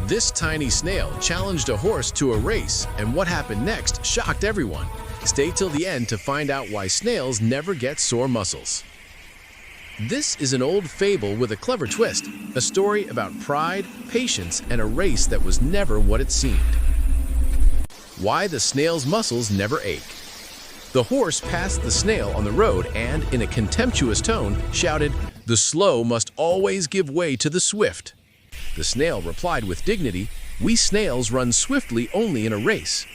This tiny snail challenged a horse to a race, and what happened next shocked everyone. Stay till the end to find out why snails never get sore muscles. This is an old fable with a clever twist, a story about pride, patience, and a race that was never what it seemed. Why the snail's muscles never ache. The horse passed the snail on the road and, in a contemptuous tone, shouted, "The slow must always give way to the swift." The snail replied with dignity, "We snails run swiftly only in a race."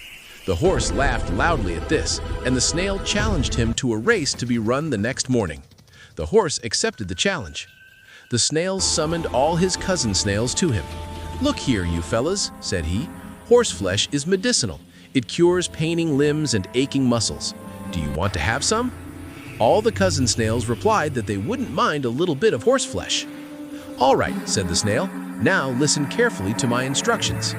The horse laughed loudly at this, and the snail challenged him to a race to be run the next morning. The horse accepted the challenge. The snail summoned all his cousin snails to him. "Look here, you fellas," said he. "Horseflesh is medicinal. It cures paining limbs and aching muscles. Do you want to have some?" All the cousin snails replied that they wouldn't mind a little bit of horseflesh. "All right," said the snail. "Now listen carefully to my instructions."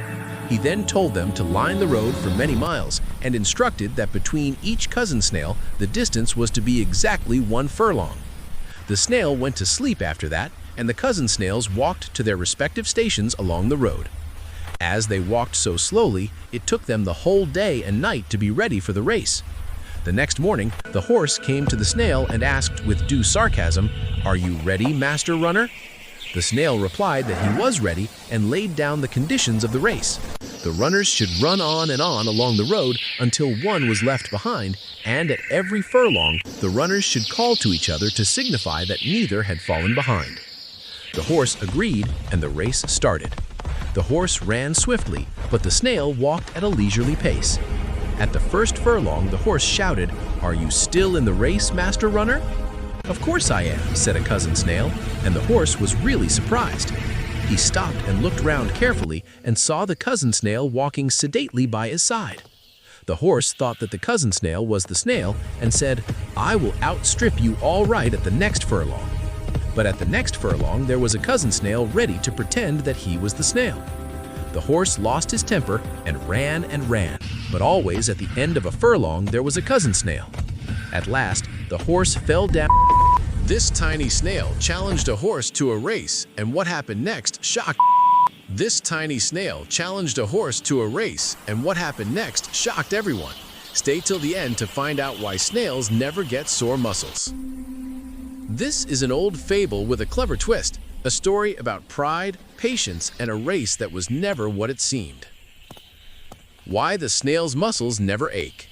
He then told them to line the road for many miles and instructed that between each cousin snail, the distance was to be exactly 1 furlong. The snail went to sleep after that, and the cousin snails walked to their respective stations along the road. As they walked so slowly, it took them the whole day and night to be ready for the race. The next morning, the horse came to the snail and asked with due sarcasm, "Are you ready, master runner?" The snail replied that he was ready and laid down the conditions of the race. The runners should run on and on along the road until one was left behind, and at every furlong, the runners should call to each other to signify that neither had fallen behind. The horse agreed, and the race started. The horse ran swiftly, but the snail walked at a leisurely pace. At the first furlong, the horse shouted, "Are you still in the race, master runner?" "Of course I am," said a cousin snail, and the horse was really surprised. He stopped and looked round carefully and saw the cousin snail walking sedately by his side. The horse thought that the cousin snail was the snail and said, "I will outstrip you all right at the next furlong." But at the next furlong, there was a cousin snail ready to pretend that he was the snail. The horse lost his temper and ran, but always at the end of a furlong there was a cousin snail. At last, the horse fell down. This tiny snail challenged a horse to a race, and what happened next shocked. This tiny snail challenged a horse to a race, and what happened next shocked everyone. Stay till the end to find out why snails never get sore muscles. This is an old fable with a clever twist, a story about pride, patience, and a race that was never what it seemed. Why the snail's muscles never ache.